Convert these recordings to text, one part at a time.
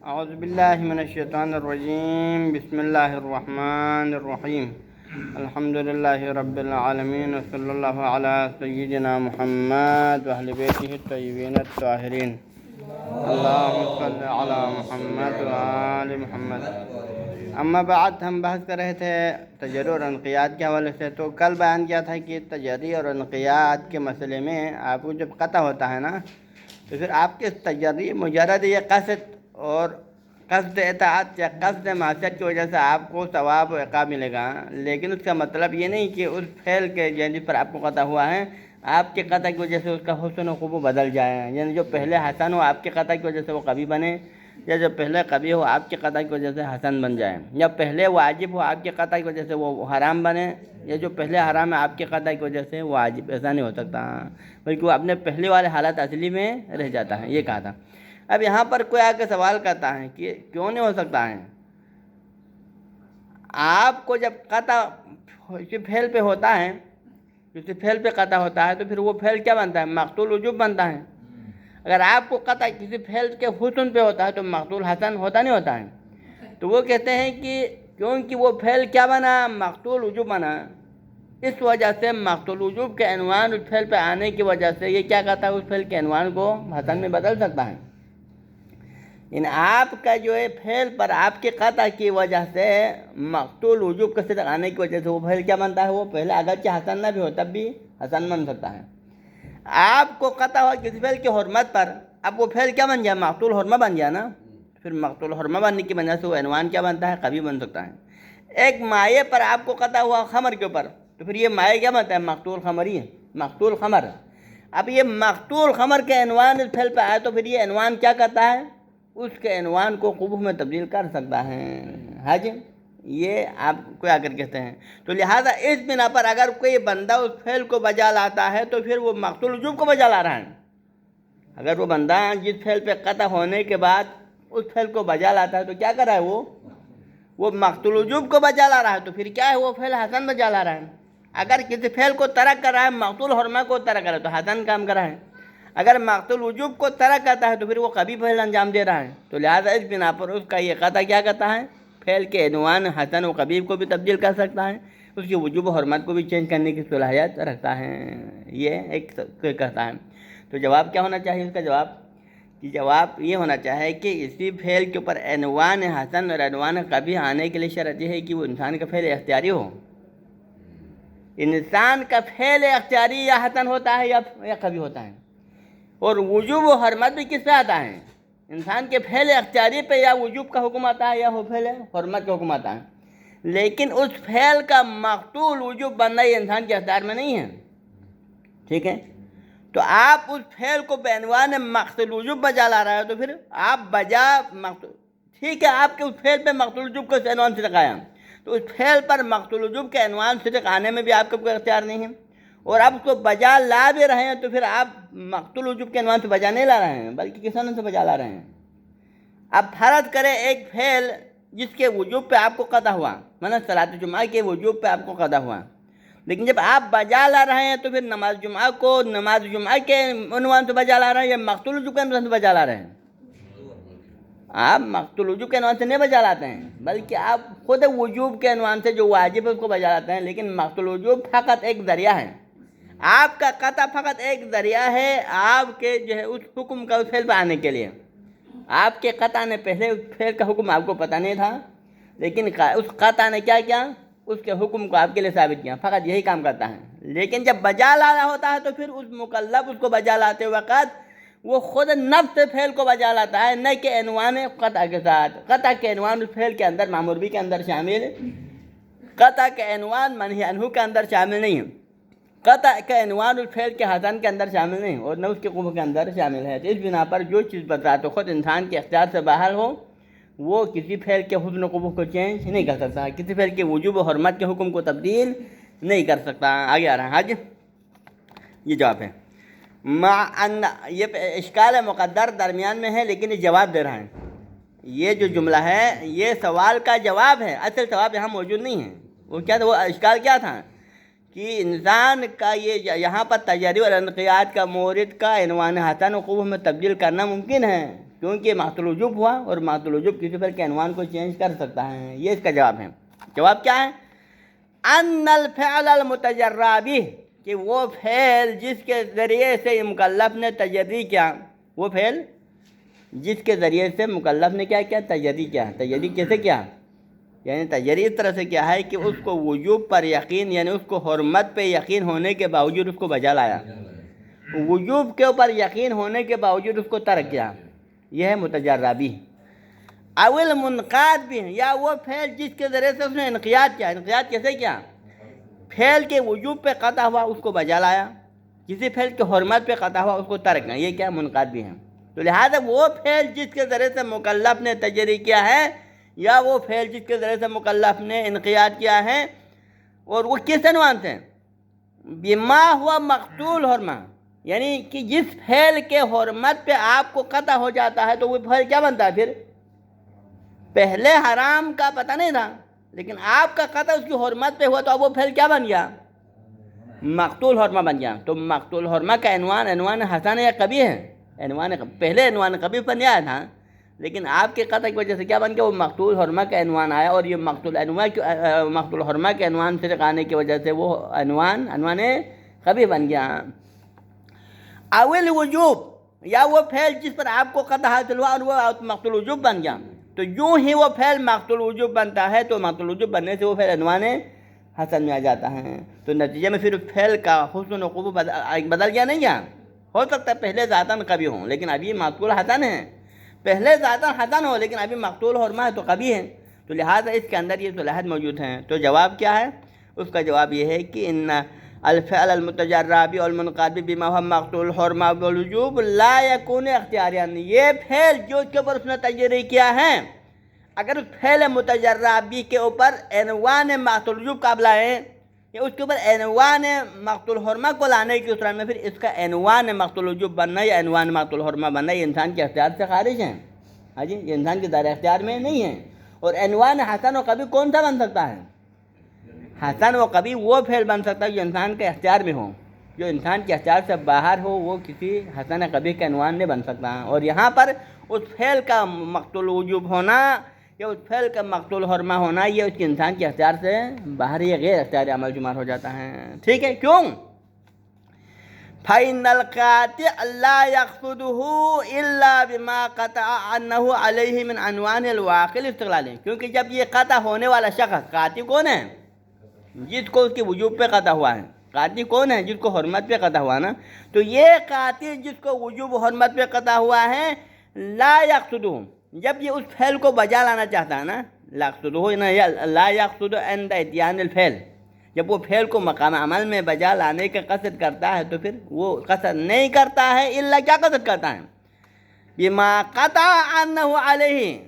اعوذ باللہ من الشیطان الرجیم، بسم اللہ الرحمن الرحیم، الحمد للہ رب العالمین، وصلی اللہ علی سیدنا محمد واہل بیتہ الطیبین الطاہرین، اللہم صل علی محمد وآل محمد۔ اما بعد، ہم بحث کر رہے تھے تجری اور انقیاد کے حوالے سے۔ تو کل بیان کیا تھا کہ تجری اور انقیاد کے مسئلے میں آپ کو جب قطع ہوتا ہے نا، تو پھر آپ کے تجری مجرد یہ قصد اور قصد اطاعت یا قصد معصیت کی وجہ سے آپ کو ثواب و عقاب ملے گا، لیکن اس کا مطلب یہ نہیں کہ اس فعل کے جس پر آپ کو قطع ہوا ہے، آپ کے قطع کی وجہ سے اس کا حسن و خوب بدل جائے، یعنی جو پہلے حسن ہو آپ کے قطع کی وجہ سے وہ قبیح بنے، یا جو پہلے قبیح ہو آپ کے قطع کی وجہ سے حسن بن جائے، یا پہلے واجب ہو آپ کے قطع کی وجہ سے وہ حرام بنے، یا جو پہلے حرام ہے آپ کے قطع کی وجہ سے واجب۔ ایسا نہیں ہو سکتا، بلکہ وہ اپنے پہلے والے حالت اصلی میں رہ جاتا ہے، یہ کہا تھا۔ اب یہاں پر کوئی آ کے سوال کرتا ہے کہ کیوں نہیں ہو سکتا ہے؟ آپ کو جب قطع کسی فعل پہ ہوتا ہے، کسی فعل پہ قطع ہوتا ہے، تو پھر وہ فعل کیا بنتا ہے؟ مقتول وجوب بنتا ہے۔ اگر آپ کو قطع کسی فعل کے حسن پہ ہوتا ہے تو مقتول حسن ہوتا نہیں ہوتا ہے؟ تو وہ کہتے ہیں کہ کیونکہ وہ فعل کیا بنا؟ مقتول وجوب بنا، اس وجہ سے مقتول وجوب کے عنوان اس فعل پہ آنے کی وجہ سے یہ کیا کہتا ہے؟ اس فعل کے عنوان کو حسن میں بدل سکتا ہے۔ ان آپ کا جو ہے فعل پر آپ کے قطع کی وجہ سے مقتول وجوب کے صدق آنے کی وجہ سے وہ فعل کیا بنتا ہے؟ وہ پہلے اگرچہ حسن نہ بھی ہو تب بھی حسن بن سکتا ہے۔ آپ کو قطع ہوا کسی فعل کی حرمت پر، اب وہ فعل کیا بن گیا؟ مقتول حرمہ بن گیا نا، پھر مقتول حرمہ بننے کی وجہ سے وہ عنوان کیا بنتا ہے؟ قبیح بن سکتا ہے۔ ایک مائع پر آپ کو قطع ہوا خمر کے اوپر، تو پھر یہ مائع کیا بنتا ہے؟ مقتول خمری ہے، مقتول خمر۔ اب یہ مقتول خمر کے عنوان اس فعل پہ آئے تو پھر یہ عنوان کیا کرتا ہے؟ اس کے عنوان کو قبح میں تبدیل کر سکتا ہے۔ ہاں جی، یہ آپ کو آ کر کہتے ہیں۔ تو لہٰذا اس بنا پر اگر کوئی بندہ اس فعل کو بجا لاتا ہے تو پھر وہ مقتول وجوب کو بجا لا رہا ہے۔ اگر وہ بندہ جس فعل پہ قطع ہونے کے بعد اس فعل کو بجا لاتا ہے تو کیا کر رہا ہے؟ وہ مقتول وجوب کو بجا لا رہا ہے، تو پھر کیا ہے؟ وہ فعل حسن بجا لا رہا ہے۔ اگر کسی فعل کو ترک کر رہا ہے، مقتول حرمہ کو ترک کر رہا ہے تو حسن کام کر رہا ہے۔ اگر مقتول وجوب کو ترک کرتا ہے تو پھر وہ قبیح فعل انجام دے رہا ہے۔ تو لہٰذا اس بنا پر اس کا یہ قطع کیا کرتا ہے؟ فعل کے عنوان حسن و قبیح کو بھی تبدیل کر سکتا ہے، اس کی وجوب و حرمت کو بھی چینج کرنے کی صلاحیت رکھتا ہے، یہ ایک کہتا ہے۔ تو جواب کیا ہونا چاہیے اس کا؟ جواب یہ ہونا چاہیے کہ اسی فعل کے اوپر عنوان حسن اور عنوان قبیح آنے کے لیے شرط یہ ہے کہ وہ انسان کا فعل اختیاری ہو۔ انسان کا فعل اختیاری یا حسن ہوتا ہے یا قبیح ہوتا ہے، اور وجوب و حرمت بھی کس پہ آتا ہے؟ انسان کے فعل اختیاری پہ یا وجوب کا حکم آتا ہے یا فعل حرمت کا حکم آتا ہے، لیکن اس فعل کا مقتول وجوب بننا یہ انسان کے اختیار میں نہیں ہے، ٹھیک ہے؟ تو آپ اس فعل کو بعنوان مقتول وجوب بجا لا رہا ہے، تو پھر آپ بجا مقتول، ٹھیک ہے، آپ کے اس فعل پہ مقتول وجوب کا عنوان صدق آیا، تو اس فعل پر مقتول وجوب کے عنوان صدق آنے میں بھی آپ کا کوئی اختیار نہیں ہے، اور آپ اس کو بجا لا بھی رہے ہیں تو پھر آپ مقتول وجوب کے عنوان سے بجا نہیں لا رہے ہیں بلکہ کس عنوان سے بجا لا رہے ہیں؟ اب فرض کریں ایک فعل جس کے وجوب پہ آپ کو قطع ہوا، مثلا صلاۃ جمعہ کے وجوب پہ آپ کو قطع ہوا، لیکن جب آپ بجا لا رہے ہیں تو پھر نماز جمعہ کو نماز جمعہ کے عنوان سے بجا لا رہے ہیں یا مقتول وجوب کے عنوان سے بجا لا رہے ہیں؟ آپ مقتول وجوب کے عنوان سے نہیں بجا لاتے ہیں بلکہ آپ خود وجوب کے عنوان سے جو واجب ہے اس کو بجا لاتے ہیں، لیکن مقتول وجوب فقط ایک ذریعہ ہے، آپ کا قطع فقط ایک ذریعہ ہے آپ کے جو ہے اس حکم کا اس فعل پہ آنے کے لیے۔ آپ کے قطع نے پہلے اس فعل کا حکم آپ کو پتہ نہیں تھا، لیکن اس قطع نے کیا کیا؟ اس کے حکم کو آپ کے لیے ثابت کیا، فقط یہی کام کرتا ہے۔ لیکن جب بجا لانا ہوتا ہے تو پھر اس مکلف اس کو بجا لاتے وقت وہ خود نفس فعل کو بجا لاتا ہے، نہ کہ عنوان قطع کے ساتھ۔ قطع کے عنوان اس فعل کے اندر مأمور بھی کے اندر شامل، قطع کے عنوان منہی عنہ کے اندر شامل نہیں ہے، قطع کا عنوان اس فعل کے حسن کے اندر شامل نہیں اور نہ اس کے قبح کے اندر شامل ہے۔ تو اس بنا پر جو چیز بذات خود انسان کے اختیار سے باہر ہو وہ کسی فعل کے حسن و قبح کو چینج نہیں کر سکتا، کسی فعل کے وجوب و حرمت کے حکم کو تبدیل نہیں کر سکتا۔ آگے آ رہا ہے، حج یہ جواب ہے۔ یہ اشکال مقدر درمیان میں ہے لیکن یہ جواب دے رہا ہے، یہ جو جملہ ہے یہ سوال کا جواب ہے، اصل جواب یہاں موجود نہیں ہے۔ وہ کیا تھا؟ وہ اشکال کیا تھا کہ انسان کا یہ یہاں پر تجری اور انقیاد کا مورد کا عنوان حسن و قبح میں تبدیل کرنا ممکن ہے، کیونکہ مقتول وجوب ہوا اور مقتول وجوب کسی فعل کے عنوان کو چینج کر سکتا ہے. یہ اس کا جواب ہے. جواب کیا ہے؟ ان الفعل المتجرى به، کہ وہ فعل جس کے ذریعے سے مکلف نے تجری کیا، وہ فعل جس کے ذریعے سے مکلف نے کیا کیا، تجری کیا. تجری کیسے کیا؟ یعنی تجری اس طرح سے کیا ہے کہ اس کو وجوب پر یقین، یعنی اس کو حرمت پہ یقین ہونے کے باوجود اس کو بجا لایا، وجوب کے اوپر یقین ہونے کے باوجود اس کو ترک کیا. یہ ہے متجرہ بھی. اول منقاد بھی، یا وہ فعل جس کے ذریعے سے اس نے انقیاد کیا. انقیاد کیسے کیا؟ فعل کے وجوب پہ قطع ہوا اس کو بجا لایا، کسی فعل کے حرمت پہ قطع ہوا اس کو ترک کیا. یہ کیا؟ منقاد بھی ہے. تو لہذا وہ فعل جس کے ذریعے سے مکلف نے تجری کیا ہے، یا وہ فعل جس کے ذریعے سے مکلف نے انقیاد کیا ہے، اور وہ کس عنوان سے؟ بما ہوا مقتول حرمہ، یعنی کہ جس فعل کے حرمت پہ آپ کو قطع ہو جاتا ہے تو وہ فعل کیا بنتا ہے پھر؟ پہلے حرام کا پتہ نہیں تھا، لیکن آپ کا قطع اس کی حرمت پہ ہوا تو اب وہ فعل کیا بن گیا؟ مقتول حرمہ بن گیا. تو مقتول حرمہ کا عنوان حسن یا قبیح ہے؟ پہلے عنوان قبیح پر نہیں آیا تھا، لیکن آپ کے قطع کی وجہ سے کیا بن گیا؟ وہ مقتول حرمہ کا عنوان آیا، اور یہ مقتول حرمہ کے عنوان سے آنے کی وجہ سے وہ عنوان قبیح بن گیا. اول وجوب، یا وہ فعل جس پر آپ کو قطع حاصل ہوا اور وہ مقتول وجوب بن گیا. تو یوں ہی وہ فعل مقتول وجوب بنتا ہے، تو مقتول وجوب بننے سے وہ فعل عنوان حسن میں آ جاتا ہے. تو نتیجے میں پھر فعل کا حسن و قبح بدل گیا نہیں گیا؟ ہو سکتا ہے پہلے ذاتاً قبیح ہوں لیکن ابھی مقتول حسن ہے، پہلے ذاتاً حسن ہو لیکن ابھی مقتول حرمہ ہے تو قبیح ہے. تو لہٰذا اس کے اندر یہ صلاحیت موجود ہیں. تو جواب کیا ہے؟ اس کا جواب یہ ہے کہ ان الفعل المتجرى والمنقاد بما هو مقتول حرمہ والوجوب لا يكون اختیارا. یہ فعل جو اس کے اوپر اس نے تجری کیا ہے، اگر اس فعل متجرى کے اوپر عنوان مقتول وجوب قابل ہے، یا اس کے اوپر عنوان مقتول حرمہ کو لانے کی صورت میں پھر اس کا عنوان مقتول وجوب بننا یا عنوان مقتول حرمہ بننا یہ انسان کے اختیار سے خارج ہیں. ہاں جی، یہ انسان کے دائرہ اختیار میں نہیں ہے. اور عنوان حسن و قبیح کون سا بن سکتا ہے؟ حسن و قبیح وہ فعل بن سکتا ہے جو انسان کے اختیار میں ہو. جو انسان کے اختیار سے باہر ہو وہ کسی حسن قبیح کا عنوان نہیں بن سکتا. اور یہاں پر اس فعل کا مقتول وجوب ہونا یا اس فعل کا مقتول حرمہ ہونا یہ اس کے انسان کے اختیار سے باہر یا غیر اختیاری عمل شمار ہو جاتا ہے. ٹھیک ہے؟ کیوں؟ فَإِنَّ الْقَاطِعَ لَا يَقْصُدُهُ إِلَّا بِمَا قَطَعَ عَنْهُ عَلَيْهِ مِنْ عَنْوَانِ الْوَاقِعِ الْاِسْتِقْلَالِ. کیونکہ جب یہ قطع ہونے والا شخص، قاطع کون ہے؟ جس کو اس کی وجوب پہ قطع ہوا ہے. قاطع کون ہے؟ جس کو حرمت پہ قطع ہوا نا. تو یہ قاطع جس کو وجوب و حرمت پہ قطع ہوا ہے، لا يقصدہ، جب یہ اس فعل کو بجا لانا چاہتا ہے نا، لا يقصد عند اتيان الفعل، جب وہ فعل کو مقام عمل میں بجا لانے کا قصد کرتا ہے تو پھر وہ قصد نہیں کرتا ہے الا کیا قصد کرتا ہے؟ بما قطع عنہ علیہ،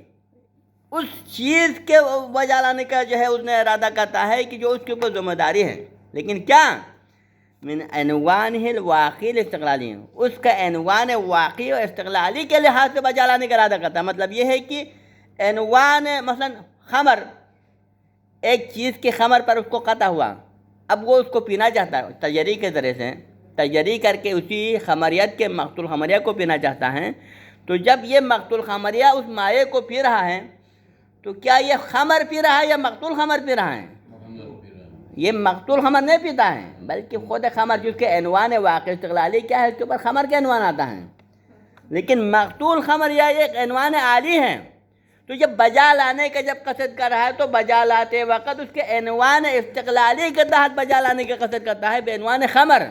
اس چیز کے بجا لانے کا جو ہے اس نے ارادہ کرتا ہے کہ جو اس کے اوپر ذمہ داری ہے. لیکن کیا؟ من عنوانہ الواقعی الاستقلالی، اس کا عنوان واقعی اور استقلالی کے لحاظ سے بجا لانے کا ارادہ کرتا ہے. مطلب یہ ہے کہ عنوان مثلا خمر، ایک چیز کے خمر پر اس کو قطع ہوا، اب وہ اس کو پینا چاہتا ہے تجری کے ذریعے سے، تجری کر کے اسی خمریت کے مقتول خمریہ کو پینا چاہتا ہے. تو جب یہ مقتول خمریہ اس مائع کو پی رہا ہے تو کیا یہ خمر پی رہا ہے یا مقتول خمر پی رہا ہے؟ یہ مقتول خمر نہیں پیتا ہے بلکہ خود خمر، جس کے عنوان واقع استقلالی کیا ہے، اس کے اوپر خمر کے عنوان آتا ہے. لیکن مقتول خمر یا ایک عنوان عالی ہے. تو جب بجا لانے کا جب قصد کر رہا ہے تو بجا لاتے وقت اس کے عنوان استقلالی کے تحت بجا لانے کا قصد کرتا ہے، بے عنوان خمر،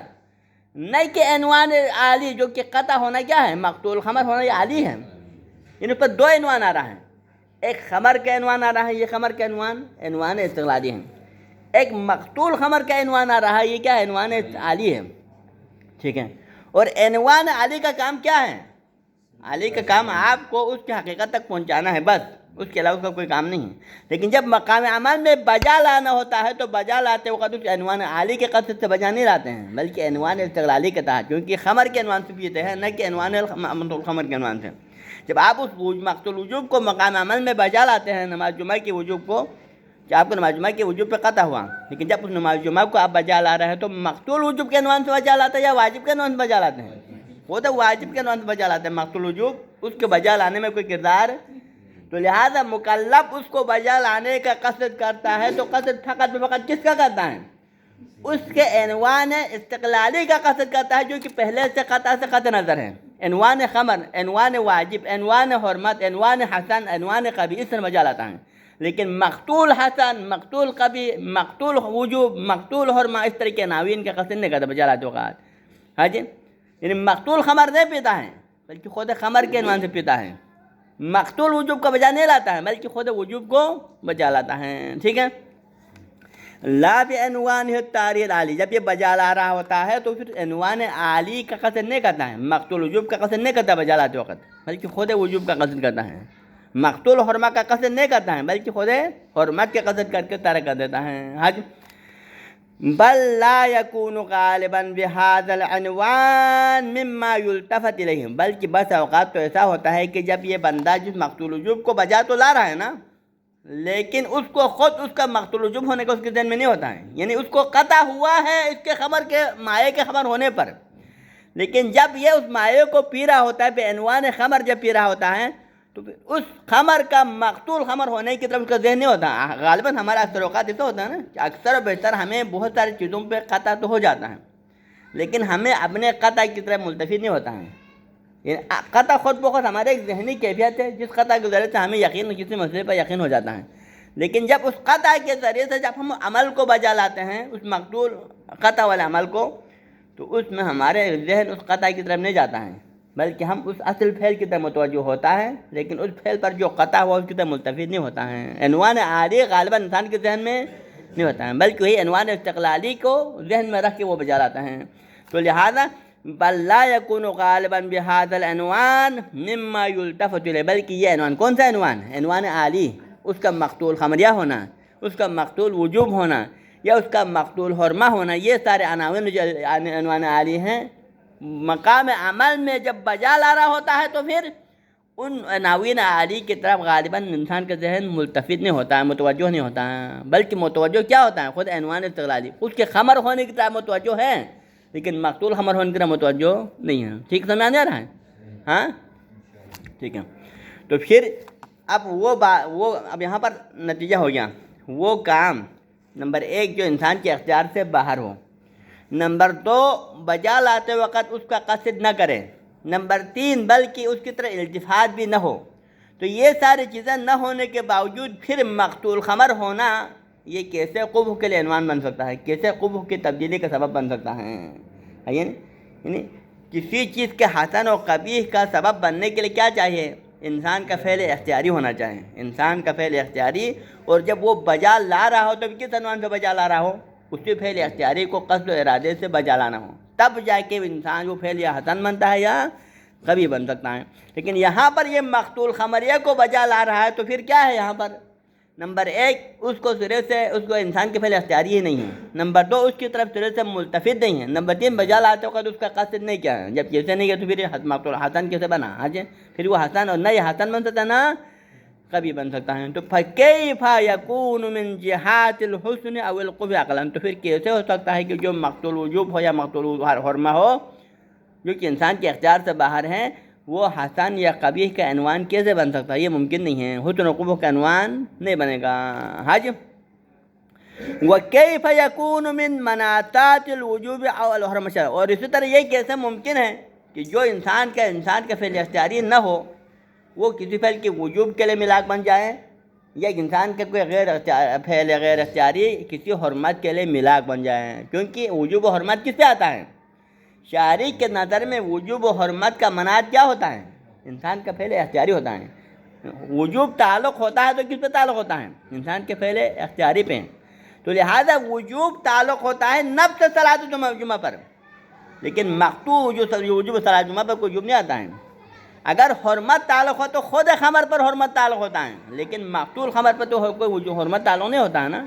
نہیں کہ عنوان عالی جو کہ قطع ہونا کیا ہے، مقتول خمر ہونا یہ عالی ہے. ان پر دو عنوان آ رہا ہے، ایک خمر کا عنوان آ رہا ہے، یہ خمر کا عنوان استقلالی ہے. ایک مقتول خمر کا عنوان آ رہا ہے، یہ کیا ہے، عنوان عالی ہے. ٹھیک ہے؟ اور عنوان عالی کا کام کیا ہے؟ عالی کا کام آپ کو اس کی حقیقت تک پہنچانا ہے، بس اس کے علاوہ اس کا کوئی کام نہیں ہے. لیکن جب مقام عمل میں بجا لانا ہوتا ہے تو بجا لاتے وقت اس عنوان عالی کے قصد سے بجا نہیں لاتے ہیں بلکہ عنوان استقلالی کے تحت، کیونکہ خمر کے عنوان سے پیتے ہیں نہ کہ عنوان مقتول خمر کے عنوان سے. جب آپ اس مقتول وجوب کو مقام عمل میں بجا لاتے ہیں، نماز جمعہ کے وجوب کو، کہ آپ کو نماز جمعہ کے وجوب پہ قطع ہوا، لیکن جب اس نماز جمعہ کو آپ بجا لا رہے ہیں تو مقتول وجوب کے عنوان سے بجا لاتے ہیں یا واجب کے عنوان سے بجا لاتے ہیں؟ خود واجب کے عنوان سے بجا لاتے ہیں، مقتول وجوب اس کے بجا لانے میں کوئی کردار، تو لہذا مکلف اس کو بجا لانے کا قصد کرتا ہے تو قصد فقط فقط کس کا کرتا ہے؟ اس کے عنوان استقلالی کا قصد کرتا ہے، جو کہ پہلے سے قطع نظر ہے۔ عنوان خمر، عنوان واجب، عنوان حرمت، عنوان حسن، عنوان قبیح، اس سے بجا لاتا ہے۔ لیکن مقتول حسن، مقتول قبیح، مقتول وجوب، مقتول حرمہ، اس طرح کے عناوین کا قصد نہیں کرتا بجا لاتے وقت۔ ہاں جی، یعنی مقتول خمر نہیں پیتا ہے بلکہ خود خمر کے عنوان سے پیتا ہے، مقتول وجوب کا بجا نہیں لاتا ہے بلکہ خود وجوب کو بجا لاتا ہے، ٹھیک ہے۔ لا بعنوان التعریض العالی، جب یہ بجا لا رہا ہوتا ہے تو پھر عنوان عالی کا قصد نہیں کرتا ہے، مقتول وجوب کا قصد نہیں کرتا بجا لاتے وقت بلکہ خود وجوب کا قصد کرتا ہے، مقتول حرمہ کا قصد نہیں کرتا ہے بلکہ خود حرمت کے قصد کر کے ترک کر دیتا ہے۔ حج بل لا يكون غالبا بهذا العنوان مما يلتفت الیہ، بلکہ بس اوقات تو ایسا ہوتا ہے کہ جب یہ بندہ جس مقتول وجوب کو بجا تو لا رہا ہے نا، لیکن اس کو خود اس کا مقتول وجوب ہونے کا اس کے ذہن میں نہیں ہوتا ہے، یعنی اس کو قطع ہوا ہے اس کے خبر کے مائع کے خبر ہونے پر، لیکن جب یہ اس مائع کو پی رہا ہوتا ہے بعنوان خمر جب پی رہا ہوتا ہے تو اس خمر کا مقتول خمر ہونے کی طرف اس کا ذہن نہیں ہوتا۔ غالباً ہمارا اکثر اوقات ایسا ہوتا ہے نا کہ اکثر و بیشتر ہمیں بہت ساری چیزوں پہ قطع تو ہو جاتا ہے لیکن ہمیں اپنے قطع کی طرف ملتفت نہیں ہوتا ہے، یعنی قطع خود بخود ہمارے ایک ذہنی کیفیت ہے جس قطع کے ذریعے سے ہمیں یقین کسی مسئلے پر یقین ہو جاتا ہے، لیکن جب اس قطع کے ذریعے سے جب ہم عمل کو بجا لاتے ہیں اس مقتول قطع والے عمل کو، تو اس میں ہمارے ذہن اس قطع کی طرف نہیں جاتا ہے بلکہ ہم اس اصل فعل کی طرف متوجہ ہوتا ہے، لیکن اس فعل پر جو قطع ہوا اس کی طرف ملتفت نہیں ہوتا ہے۔ عنوان عالی غالباً انسان کے ذہن میں نہیں ہوتا ہے بلکہ وہی عنوان استقلالی کو ذہن میں رکھ کے وہ بجا لاتا ہے، تو لہذا بل لا يكون غالبا بهذا العنوان مما يلتفت الیہ، بلکہ یہ عنوان کون سا عنوان؟ عنوان عالی، اس کا مقتول خمریہ ہونا، اس کا مقتول وجوب ہونا یا اس کا مقتول حرمہ ہونا، یہ سارے عناوین جو عنوان عالی ہیں مقام عمل میں جب بجا لا رہا ہوتا ہے تو پھر ان عناوین عالی کی طرف غالباً انسان کا ذہن ملتفت نہیں ہوتا ہے، متوجہ نہیں ہوتا ہے، بلکہ متوجہ کیا ہوتا ہے؟ خود عنوان استقلالی، اس کے خمر ہونے کی طرف متوجہ ہے لیکن مقتول خمر ہونے کی طرف متوجہ نہیں ہے۔ ٹھیک سمجھ آ رہا ہے؟ ہاں ٹھیک ہے، تو پھر اب وہ اب یہاں پر نتیجہ ہو گیا، وہ کام نمبر 1 جو انسان کے اختیار سے باہر ہو، نمبر 2 بجا لاتے وقت اس کا قصد نہ کرے، نمبر 3 بلکہ اس کی طرح التفات بھی نہ ہو، تو یہ ساری چیزیں نہ ہونے کے باوجود پھر مقتول خمر ہونا یہ کیسے قبح کے لیے عنوان بن سکتا ہے، کیسے قبح کی تبدیلی کا سبب بن سکتا ہے؟ یعنی کسی چیز کے حسن و قبیح کا سبب بننے کے لیے کیا چاہیے؟ انسان کا فعل اختیاری ہونا چاہیے، انسان کا فعل اختیاری، اور جب وہ بجا لا رہا ہو تو کس عنوان سے بجا لا رہا ہو؟ اسی فعل اختیاری کو قصد و ارادے سے بجا لانا ہو، تب جا کے انسان وہ فعل یا حسن بنتا ہے یا قبیح بن سکتا ہے۔ لیکن یہاں پر یہ مقتول خمریہ کو بجا لا رہا ہے تو پھر کیا ہے یہاں پر؟ نمبر 1 اس کو سرے سے اس کو انسان کے فعل اختیاری ہی نہیں ہے، نمبر 2 اس کی طرف سرے سے ملتفت نہیں ہے، نمبر 3 بجا لاتے وقت اس کا قصد نہیں کیا ہے، جب کیسے نہیں ہے تو پھر مقتول حسن کیسے بنا؟ ہاں جی، پھر وہ حسن اور نہ یہ حسن بن سکتا نہ کبھی بن سکتا ہے، تو فَكَيْفَ يَكُونُ مِنْ جِهَاتِ الْحُسْنِ أَوِ الْقُبْحِ عَقْلًا، تو پھر کیسے ہو سکتا ہے کہ جو مقتول وجوب ہو یا مقتول حرمہ ہو جو کہ انسان کے اختیار سے باہر ہیں وہ حسن یا قبیح کا عنوان کیسے بن سکتا ہے؟ یہ ممکن نہیں ہے، حسن و قبح کا عنوان نہیں بنے گا۔ حج وَكَيْفَ يَكُونُ مِنْ مَنَاطَاتِ الْوُجُوبِ أَوْ الْحُرْمَةِ، اور اسی طرح یہ کیسے ممکن ہے کہ جو انسان کا فعل اختیاری نہ ہو وہ کسی فعل کے وجوب کے لیے ملاک بن جائے، یا انسان کا کوئی فعل غیر اختیاری کسی حرمت کے لیے ملاک بن جائے، کیونکہ وجوب و حرمت کس پہ آتا ہے؟ شارع کے نظر میں وجوب و حرمت کا مناط کیا ہوتا ہے؟ انسان کا فعل اختیاری ہوتا ہے۔ وجوب تعلق ہوتا ہے تو کس پہ تعلق ہوتا ہے؟ انسان کے فعل اختیاری پہ، تو لہذا وجوب تعلق ہوتا ہے نفس صلاۃ جمعہ پر، لیکن مقتول وجوب صلاۃ جمعہ پر کوئی وجوب نہیں آتا ہے۔ اگر حرمت تعلق ہو تو خود خمر پر حرمت تعلق ہوتا ہے، لیکن مقتول خمر پر تو کوئی حرمت تعلق نہیں ہوتا ہے نا،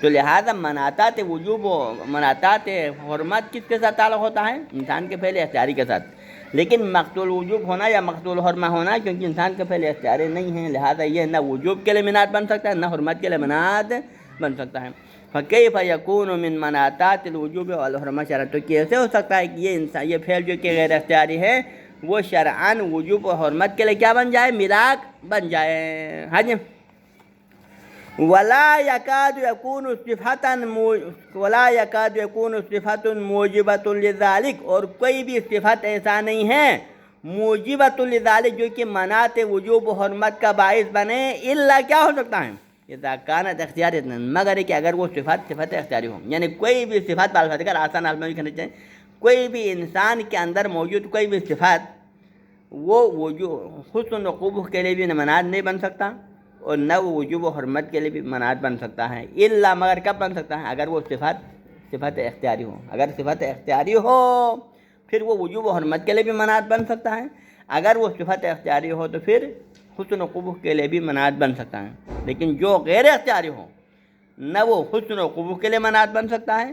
تو لہذا مناطات وجوب و مناطات حرمت کس کے ساتھ تعلق ہوتا ہے؟ انسان کے فعل اختیاری کے ساتھ، لیکن مقتول وجوب ہونا یا مقتول حرمہ ہونا کیونکہ انسان کے فعل اختیاری نہیں ہے، لہذا یہ نہ وجوب کے لیے مناط بن سکتا ہے نہ حرمت کے لیے مناط بن سکتا ہے۔ فکیف یکون من مناطات الوجوب والحرمہ شرعا، تو کیسے ہو سکتا ہے کہ یہ فعل جو کہ غیر اختیاری ہے وہ شرعاً وجوب و حرمت کے لیے کیا بن جائے؟ ملاک بن جائے. ہاں جی. ولا یکاد یکون صفۃ موجبۃ لذالک، اور کوئی بھی صفت ایسا نہیں ہے موجبۃ لذالک جو کہ مناط وجوب و حرمت کا باعث بنے، الا کیا ہو سکتا ہے؟ اذا کانت اختیاریۃ، مگر کہ اگر وہ صفت اختیاری ہو. یعنی کوئی بھی صفت بالفاظ آسان حال میں بھی کہنا چاہیں، کوئی بھی انسان کے اندر موجود کوئی بھی صفت وہ حسن و قبح کے لیے بھی مناط نہیں بن سکتا اور نہ وہ وجوب و حرمت کے لیے بھی مناط بن سکتا ہے. الا مگر کب بن سکتا ہے؟ اگر وہ صفت اختیاری ہو. اگر صفت اختیاری ہو پھر وہ وجوب و حرمت کے لیے بھی مناط بن سکتا ہے. اگر وہ صفت اختیاری ہو تو پھر حسن و قبح کے لیے بھی مناط بن سکتا ہے. لیکن جو غیر اختیاری ہو نہ وہ حسن و قبح کے لیے مناط بن سکتا ہے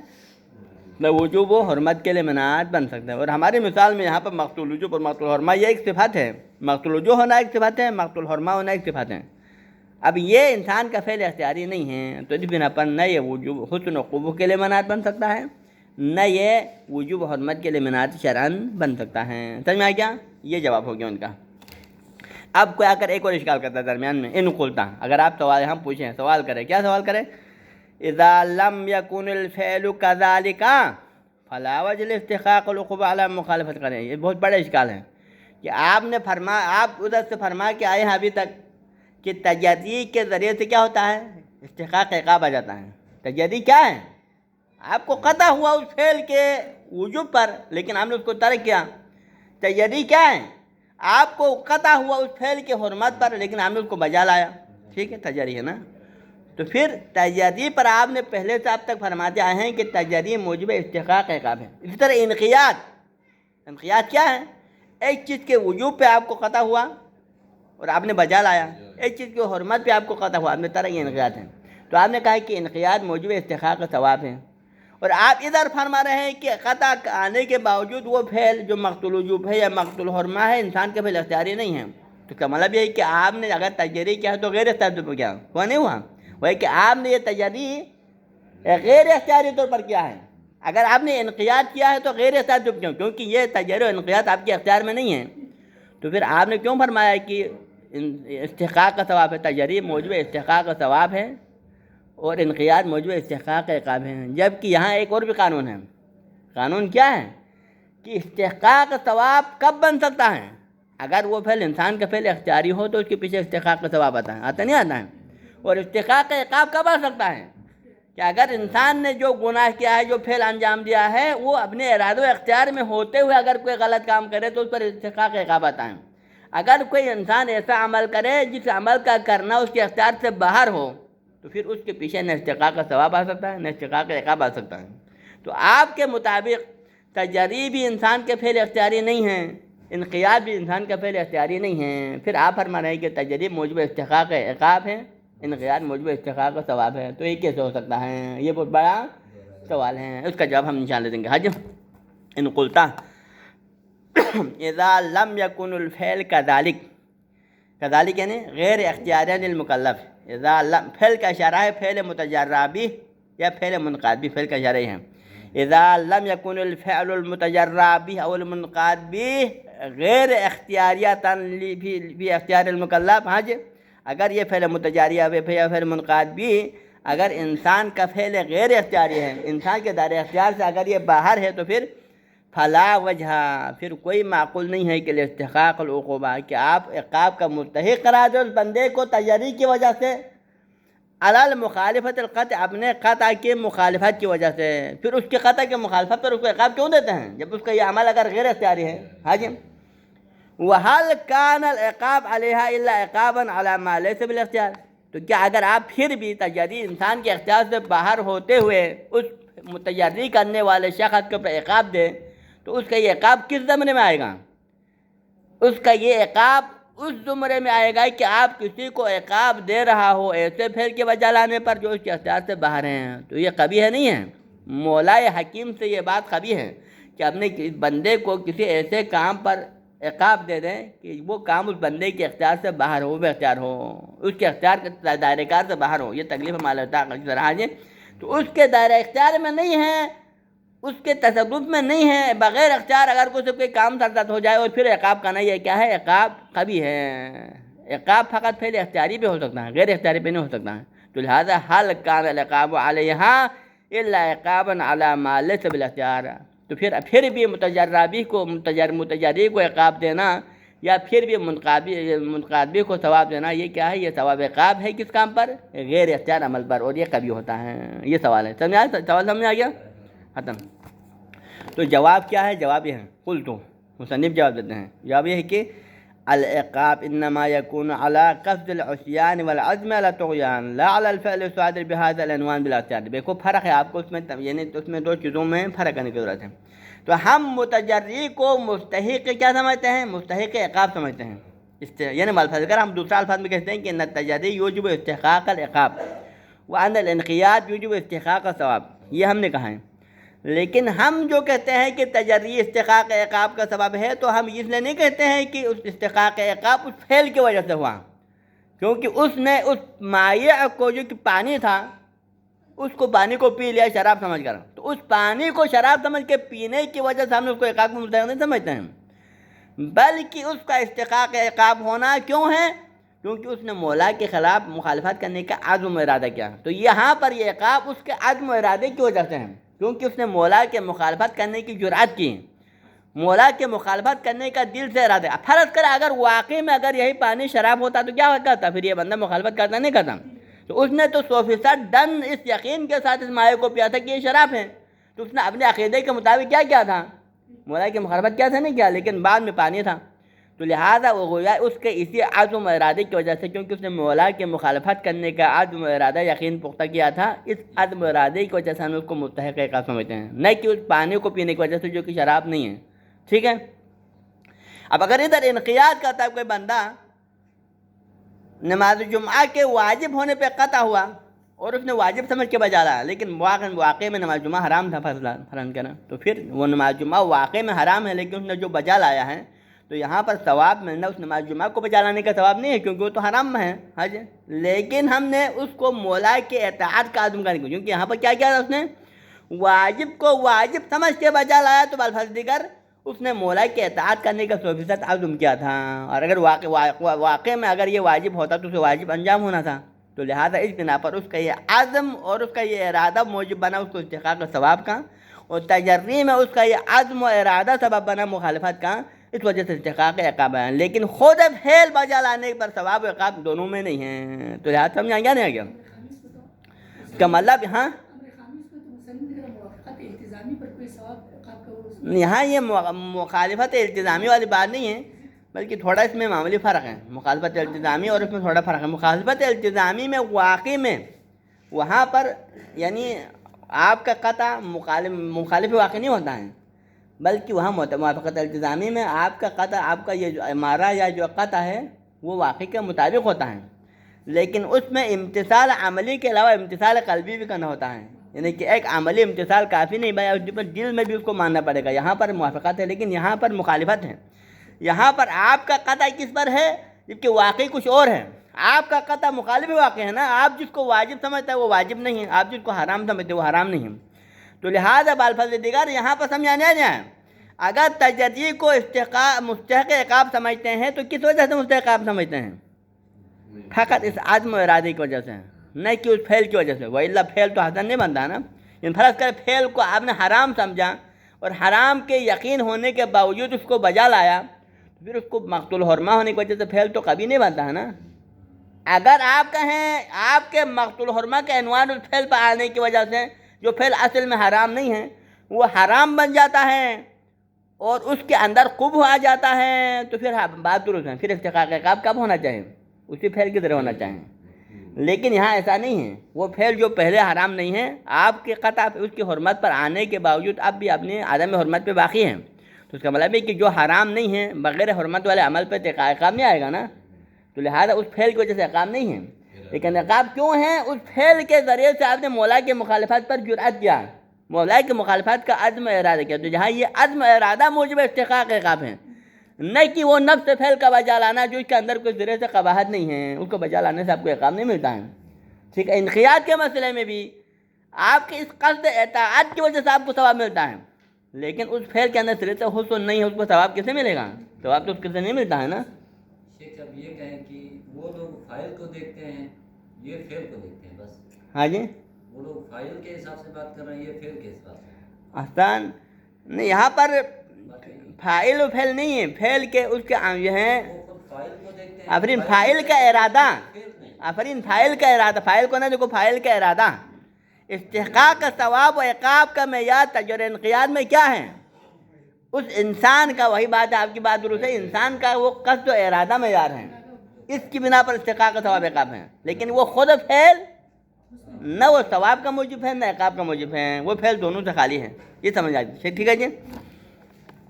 نہ وجوب و حرمت کے لیے مناط بن سکتا ہے. اور ہماری مثال میں یہاں پر مقتول وجوب اور مقتول حرمہ یہ ایک صفت ہے. مقتول وجوب ہونا ایک صفت ہے، مقتول حرمہ ہونا ایک صفت ہے. اب یہ انسان کا فعل اختیاری نہیں ہے تو اس بنا پر نہ یہ وجوب حسن و قبح کے لیے مناط بن سکتا ہے نہ یہ وجوب و حرمت کے لیے مناط شرعاً بن سکتا ہے. سمجھ میں آ گیا؟ یہ جواب ہو گیا ان کا. اب کوئی آ کر ایک اور اشکال کرتا ہے درمیان میں، ان قلتا، اگر آپ سوال ہم پوچھیں، سوال کریں، کیا سوال کریں؟ اذا لم يكن الفعل كذلك فلا وجه لاستحقاق العقوبة على مخالفت کریں. یہ بہت بڑا اشکال ہے کہ آپ ادھر سے فرما کے آئے ہیں ابھی تک کہ تجدید کے ذریعے سے کیا ہوتا ہے؟ استحقاق عقاب آ جاتا ہے. تجدید کیا ہے؟ آپ کو قطع ہوا اس فعل کے وجوب پر لیکن آپ نے اس کو ترک کیا. تجدید کیا ہے؟ آپ کو قطع ہوا اس فعل کے حرمت پر لیکن آپ نے اس کو بجا لایا. ٹھیک ہے، تجدید ہے نا. تو پھر تجدید پر آپ نے پہلے سے اب تک فرماتے آئے ہیں کہ تجدید موجب استحقاق عقاب ہے. اسی طرح انقیاد کیا ہے؟ ایک چیز کے وجوب پہ آپ کو قطع ہوا اور آپ نے بجا لایا، ایک چیز کے حرمت پہ آپ کو قطع ہوا، آپ نے طرح یہ انقیاد ہے. تو آپ نے کہا کہ انقیاد موجب استحقاق ثواب ہے، اور آپ ادھر فرما رہے ہیں کہ قطع آنے کے باوجود وہ فعل جو مقتول وجوب ہے یا مقتول حرمہ ہے انسان کے فعل اختیاری نہیں ہے. تو کا مطلب یہ ہے کہ آپ نے اگر تجدید کیا ہے تو غیر اختیاری طور پر کیا ہوا نہیں ہوا؟ وہ ہے کہ آپ نے یہ تجدید غیر اختیاری طور پر کیا ہے. اگر آپ نے انقیاد کیا ہے تو غیر اختیاری طور پر کیوں؟ کیونکہ یہ تجدید و انقیاد آپ کے اختیار میں نہیں ہے. تو پھر آپ نے کیوں فرمایا کہ استحقاق کا ثواب ہے؟ تجدید موجب استحقاق کا ثواب ہے اور انقیاد موجب استحقاق عقاب ہے. جبکہ یہاں ایک اور بھی قانون ہے. قانون کیا ہے؟ کہ استحقاق ثواب کب بن سکتا ہے؟ اگر وہ فعل انسان کا فعل اختیاری ہو تو اس کے پیچھے استحقاق کا ثواب آتا نہیں آتا ہے. اور استحقاق عقاب کب آ سکتا ہے؟ کہ اگر انسان نے جو گناہ کیا ہے، جو فعل انجام دیا ہے، وہ اپنے ارادہ و اختیار میں ہوتے ہوئے اگر کوئی غلط کام کرے تو اس پر استحقاق عقاب آتا ہے. اگر کوئی انسان ایسا عمل کرے جس عمل کا کرنا اس کے اختیار سے باہر ہو تو پھر اس کے پیچھے نہ استحقاق کا ثواب آ سکتا ہے نہ استحقاق عقاب آ سکتا ہے. تو آپ کے مطابق تجدید بھی انسان کے فعل اختیاری نہیں ہیں، انقیاد بھی انسان کا فعل اختیاری نہیں ہے. پھر آپ فرما رہے ہیں کہ تجدید موجب استحقاق عقاب ہے، انقیاد موجب استحقاق کا ثواب ہے. تو یہ کیسے ہو سکتا ہے؟ یہ بہت بڑا سوال ہے، اس کا جواب ہم انشاءاللہ دیں گے. حج ان قلتا اذا لم يكن الفعل كذلك یعنی غیر اختیاری للمکلف. اذا لم فعل کا اشارہ ہے فعل متجرہ بھی یا فعل منقاد بھی، فعل کا اشارہ ہے. اذا لم يكن الفعل المتجرہ بھی او المنقاد بھی غیر اختیاریۃ فی اختیار المکلف. ہاں جی، اگر یہ فعل متجاریہ یا فعل منقاد بھی اگر انسان کا فعل غیر اختیاری ہے، انسان کے دائرۂ اختیار سے اگر یہ باہر ہے تو پھر فلا وجہ، پھر کوئی معقول نہیں ہے کہ استحقاق العقوبہ کہ آپ عقاب کا مستحق قرار دیں اس بندے کو تجدید کی وجہ سے، علی المخالفت القطع، اپنے قطع کی مخالفت کی وجہ سے. پھر اس کے قطع کی مخالفت پر اس کو عقاب کیوں دیتے ہیں جب اس کا یہ عمل اگر غیر اختیاری ہے؟ ہاں جی. وَهَلْ كَانَ الْعِقَابُ عَلَيْهَا إِلَّا عِقَابًا عَلَى مَا لَيْسَ بِالْاخْتِيَارِ. تو کیا اگر آپ پھر بھی تجدید انسان کے اختیار سے باہر ہوتے ہوئے اس متجری کرنے والے شخص کے اوپر عقاب دیں تو اس کا یہ عقاب کس زمرے میں آئے گا؟ اس کا یہ عقاب اس زمرے میں آئے گا کہ آپ کسی کو عقاب دے رہا ہو ایسے پھر کے وجہ لانے پر جو اس کے اختیار سے باہر ہیں. تو یہ قبیح نہیں ہے. مولائے حکیم سے یہ بات قبیح ہے کہ اپنے بندے کو کسی ایسے کام پر عقاب دے دیں کہ وہ کام اس بندے کے اختیار سے باہر ہو، بے اختیار ہو، اس کے اختیار کے دائرۂ کار سے باہر ہو. یہ تکلیف مال طاقت کی طرح ہے. تو اس کے دائرہ اختیار میں نہیں ہے، اس کے تصرف میں نہیں ہے، بغیر اختیار اگر کوئی کام سرزد ہو جائے اور پھر عقاب کا نہیں ہے، کیا ہے؟ عقاب قبیح ہے۔ عقاب فقط پھر اختیاری پہ ہو سکتا ہے، غیر اختیاری پہ نہیں ہو سکتا ہے۔ تو لہذا حل کان العقاب علیہا الا عقابا علی ما لیس بالاختیار، تو پھر بھی متجربی کو عقاب دینا یا پھر بھی منقادی کو ثواب دینا، یہ کیا ہے؟ یہ ثواب عقاب ہے کس کام پر؟ غیر اختیار عمل پر، اور یہ قبیح ہوتا ہے۔ یہ سوال ہے، سوال سمجھ آ گیا؟ ختم۔ تو جواب کیا ہے؟ جواب یہ ہے، قلت، مصنف جواب دیتے ہیں، جواب یہ ہے کہ العقاب انما يكون على قصد العصيان والعزم على الطغيان لا على الفعل الصادر بهذا العنوان بلا اختیار۔ دیکھو فرق ہے، آپ کو اس میں یعنی اس میں دو چیزوں میں فرق کرنے کی ضرورت ہے۔ تو ہم متجری کو مستحق کیا سمجھتے ہیں؟ مستحق عقاب سمجھتے ہیں، یعنی ملفظ اگر ہم دوسرا الفاظ میں کہتے ہیں کہ ان التجری یوجب استحقاق العقاب وان الانقیاد یوجب استحقاق الثواب، یہ ہم نے کہا ہے۔ لیکن ہم جو کہتے ہیں کہ تجری استحقاق عقاب کا سبب ہے، تو ہم اس لیے نہیں کہتے ہیں کہ اس استحقاق عقاب اس فعل کی وجہ سے ہوا، کیونکہ اس نے اس مائع کو جو کہ پانی تھا، اس کو پانی کو پی لیا شراب سمجھ کر، تو اس پانی کو شراب سمجھ کے پینے کی وجہ سے ہم نے اس کو عقاب کو مستحق نہیں سمجھتے ہیں، بلکہ اس کا استحقاق عقاب ہونا کیوں ہے؟ کیونکہ اس نے مولا کے خلاف مخالفت کرنے کا عزم و ارادہ کیا۔ تو یہاں پر یہ عقاب اس کے عزم و ارادے کی وجہ سے ہے، کیونکہ اس نے مولا کے مخالفت کرنے کی جرأت کی، مولا کے مخالفت کرنے کا دل سے ارادہ۔ فرض کر اگر واقعی میں اگر یہی پانی شراب ہوتا تو کیا کرتا؟ پھر یہ بندہ مخالفت کرتا نہیں کرتا؟ تو اس نے تو 100% ڈن اس یقین کے ساتھ اس مائع کو پیا تھا کہ یہ شراب ہے، تو اس نے اپنے عقیدے کے مطابق کیا تھا؟ مولا کی مخالفت کیا تھا؟ نہیں کیا، لیکن بعد میں پانی تھا، تو لہٰذا وہ گویا اس کے اسی عزم و ارادے کی وجہ سے، کیونکہ اس نے مولا کے مخالفت کرنے کا عزم و ارادہ یقین پختہ کیا تھا، اس عزم و ارادے کی وجہ سے ہم اس کو مستحق عقاب سمجھتے ہیں، نہ کہ اس پانی کو پینے کی وجہ سے جو کہ شراب نہیں ہے۔ ٹھیک ہے؟ اب اگر ادھر انقیاد کرتا ہے کوئی بندہ، نماز جمعہ کے واجب ہونے پہ قطع ہوا اور اس نے واجب سمجھ کے بجا لایا، لیکن واقع میں نماز جمعہ حرام تھا فرض کرنا، تو پھر وہ نماز جمعہ واقع میں حرام ہے، لیکن اس نے جو بجا لایا ہے تو یہاں پر ثواب ملنا اس نماز جمعہ کو بجا لانے کا ثواب نہیں ہے، کیونکہ وہ تو حرام میں ہے۔ ہاں جی، لیکن ہم نے اس کو مولا کے اطاعت کا عزم کرنے کو، کیونکہ یہاں پر کیا کیا تھا؟ اس نے واجب کو واجب سمجھ کے بجا لایا، تو بالفرض دیگر اس نے مولا کے اطاعت کرنے کا 100% عزم کیا تھا، اور اگر واقع میں اگر یہ واجب ہوتا تو اسے واجب انجام ہونا تھا، تو لہٰذا اس بنا پر اس کا یہ عزم اور اس کا یہ ارادہ موجب بنا اس کو استحقاق کا ثواب کا، اور تجری میں اس کا یہ عزم و ارادہ سبب بنا مخالفت کا، اس وجہ سے استحقاق عقاب ہے، لیکن خود فعل بجا لانے پر ثواب و عقاب دونوں میں نہیں ہیں۔ تو لہٰذا سمجھ آ گیا کا مطلب؟ ہاں، یہاں یہ مخالفت التزامی والی بات نہیں ہے، بلکہ تھوڑا اس میں معمولی فرق ہے، مخالفت التزامی اور اس میں تھوڑا فرق ہے۔ مخالفت التزامی میں واقعی میں وہاں پر یعنی آپ کا قطع مخالف واقع نہیں ہوتا ہے، بلکہ وہاں موافقت التزامی میں آپ کا قطع، آپ کا یہ جو امارہ یا جو قطع ہے وہ واقعی کے مطابق ہوتا ہے، لیکن اس میں امتثال عملی کے علاوہ امتثال قلبی بھی کرنا ہوتا ہے، یعنی کہ ایک عملی امتثال کافی نہیں بھائی، اس پر دل میں بھی اس کو ماننا پڑے گا۔ یہاں پر موافقت ہے، لیکن یہاں پر مخالفت ہے۔ یہاں پر آپ کا قطع کس پر ہے؟ جبکہ واقعی کچھ اور ہے۔ آپ کا قطع مخالف واقع ہے نا، آپ جس کو واجب سمجھتا ہے وہ واجب نہیں ہے، آپ جس کو حرام سمجھتے ہیں وہ حرام نہیں ہے۔ تو لہٰذا بالفاظ دیگر یہاں پر سمجھانے آ جائیں، اگر تجری کو مستحق عقاب سمجھتے ہیں تو کس وجہ سے مستحق عقاب سمجھتے ہیں؟ فقط اس عزم و ارادے کی وجہ سے، نہ کہ اس فعل کی وجہ سے، وَإِلَّا فعل تو حسن نہیں بنتا نا۔ یعنی فرض کر فعل کو آپ نے حرام سمجھا اور حرام کے یقین ہونے کے باوجود اس کو بجا لایا، تو پھر اس کو مقتول حرمہ ہونے کی وجہ سے فعل تو کبھی نہیں بنتا ہے نا۔ اگر آپ کہیں آپ کے مقتول حرمہ کے عنوان اس فعل پر آنے کی وجہ سے جو فعل اصل میں حرام نہیں ہے وہ حرام بن جاتا ہے اور اس کے اندر قبح آ جاتا ہے، تو پھر بات درست ہے، پھر استحقاق عقاب کب ہونا چاہیے؟ اسی فعل کی طرح ہونا چاہیے۔ لیکن یہاں ایسا نہیں ہے، وہ فعل جو پہلے حرام نہیں ہے، آپ کے قطع اس کی حرمت پر آنے کے باوجود اب بھی اپنی عدم حرمت پہ باقی ہیں، تو اس کا مطلب ہے کہ جو حرام نہیں ہے بغیر حرمت والے عمل پہ عقاب نہیں آئے گا نا، تو لہٰذا اس فعل کی وجہ سے عقاب نہیں ہے۔ لیکن عقاب کیوں ہے؟ اس فعل کے ذریعے سے آپ نے مولا کی مخالفت پر جرأت کیا، مولا کی مخالفت کا عزم ارادہ کیا، تو جہاں یہ عزم ارادہ موجب استحقاق عقاب ہے، نہ کہ وہ نفس فعل کا بجا لانا جو اس کے اندر کوئی ذرے سے قباحت نہیں ہے، اس کو بجا لانے سے آپ کو عقاب نہیں ملتا ہے۔ ٹھیک ہے، انقیاد کے مسئلے میں بھی آپ کے اس قصد اطاعت کی وجہ سے آپ کو ثواب ملتا ہے، لیکن اس فعل کے اندر صرف حسن نہیں ہے، اس کو ثواب کیسے ملے گا؟ ثواب تو اس کیسے نہیں ملتا ہے نا۔ شیخ صاحب یہ کہیں کہ وہ لوگ فاعل کو دیکھتے ہیں، یہ فعل کو دیکھتے ہیں بس۔ ہاں جی، وہ لوگ فاعل کے حساب سے بات کر رہے ہیں، یہ فعل کے حساب سے۔ آسان نہیں، یہاں پر فاعل و فعل نہیں ہے، فعل کے اس کے یہ ہیں فاعل کو دیکھتے ہیں، آفرین فاعل کا ارادہ، آفرین فاعل کا ارادہ، فاعل کو نہ دیکھو، فاعل کا ارادہ۔ استحقاق کا ثواب و عقاب کا معیار تجر انقیاد میں کیا ہے؟ اس انسان کا، وہی بات ہے، آپ کی بات درست ہے، انسان کا وہ قصد و ارادہ معیار ہے، اس کی بنا پر استحقاق کا ثواب عقاب ہے، لیکن وہ خود فعل نہ وہ ثواب کا موجب ہے نہ عقاب کا موجب ہے، وہ فعل دونوں سے خالی ہے، یہ سمجھ آتی ہے، ٹھیک ہے جی۔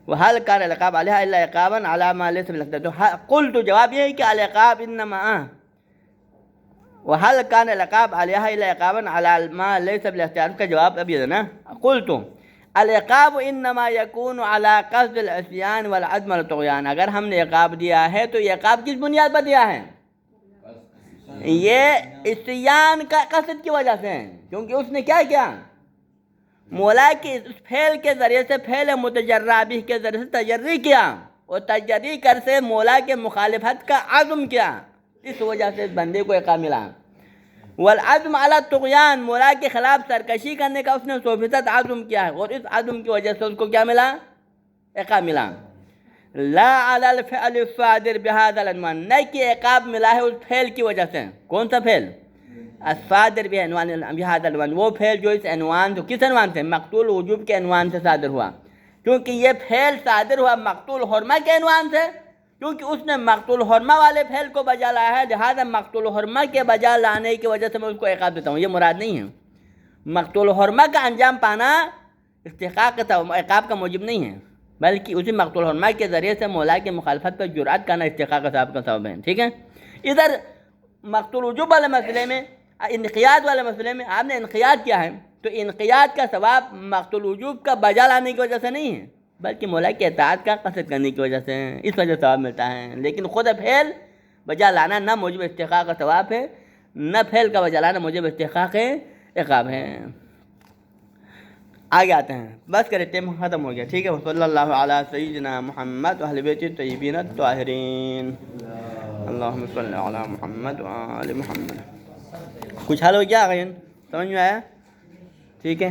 وَحَلْ كَانَ الْعِقَابُ عَلَيْهَا إِلَّا عِقَابًا عَلَىٰ مَا لَيْسَ بِالْإِقْتِدَارِ، قُلْتُ جواب یہ ہے کہ العقاب انما وَحَلْ كَانَ الْعِقَابُ عَلَيْهَا إِلَّا عِقَابًا عَلَىٰ مَا لَيْسَ بِالْإِخْتِيَارِ، اس کا جواب اب یہ ہے نا، قُلْتُ العقاب انما يكون على قصد العصيان والعدم والطغيان، اگر ہم نے عقاب دیا ہے تو یہ عقاب کس بنیاد پر دیا ہے؟ یہ عصیان کا قصد کی وجہ سے ہے، کیونکہ اس نے کیا کیا؟ مولا کے اس فعل کے ذریعے سے، فعل متجرہ بھی کے ذریعے سے تجری کیا، اور تجری کر سے مولا کے مخالفت کا عزم کیا، اس وجہ سے اس بندے کو عقاب ملا۔ والعزم علی الطغیان، مولا کے خلاف سرکشی کرنے کا اس نے 100% عزم کیا ہے، اور اس عزم کی وجہ سے اس کو کیا ملا؟ عقاب ملا۔ لا علی الفعل الصادر بهذا العنوان، نہ کہ عقاب ملا ہے اس فعل کی وجہ سے۔ کون سا فعل؟ الصادر بعنوان بهذا العنوان، وہ فعل جو اس عنوان سے، کس عنوان سے؟ مقتول وجوب کے عنوان سے صادر ہوا، کیونکہ یہ فعل صادر ہوا مقتول حرمہ کے عنوان سے، کیونکہ اس نے مقتول حرمہ والے فعل کو بجا لایا ہے، لہذا مقتول حرمہ کے بجا لانے کی وجہ سے میں اس کو عقاب دیتا ہوں، یہ مراد نہیں ہے۔ مقتول حرمہ کا انجام پانا استحقاق کا عقاب کا موجب نہیں ہے، بلکہ اسی مقتول حرمہ کے ذریعے سے مولا کی مخالفت پر جرأت کرنا استحقاق کا سبب ہے، ٹھیک ہے۔ ادھر مقتول وجوب والے مسئلے میں، انقیاد والے مسئلے میں آپ نے انقیاد کیا ہے، تو انقیاد کا ثواب مقتول وجوب کا بجا لانے کی وجہ سے نہیں ہے، بلکہ مولا کی اطاعت کا قصد کرنے کی وجہ سے، اس وجہ سے ثواب ملتا ہے۔ لیکن خود فعل بجا لانا نہ موجب استحقاق کا ثواب ہے، نہ فعل کا بجا لانا موجب استحقاق عقاب ہے۔ آگے آتے ہیں، بس کرے، ٹائم ختم ہو گیا، ٹھیک ہے۔ صلی اللہ علی سیدنا محمد و اہل بیت الطیبین الطاہرین، اللہم صلی علی محمد و آل محمد۔ کچھ حل ہو گیا؟ سمجھ میں آیا؟ ٹھیک ہے۔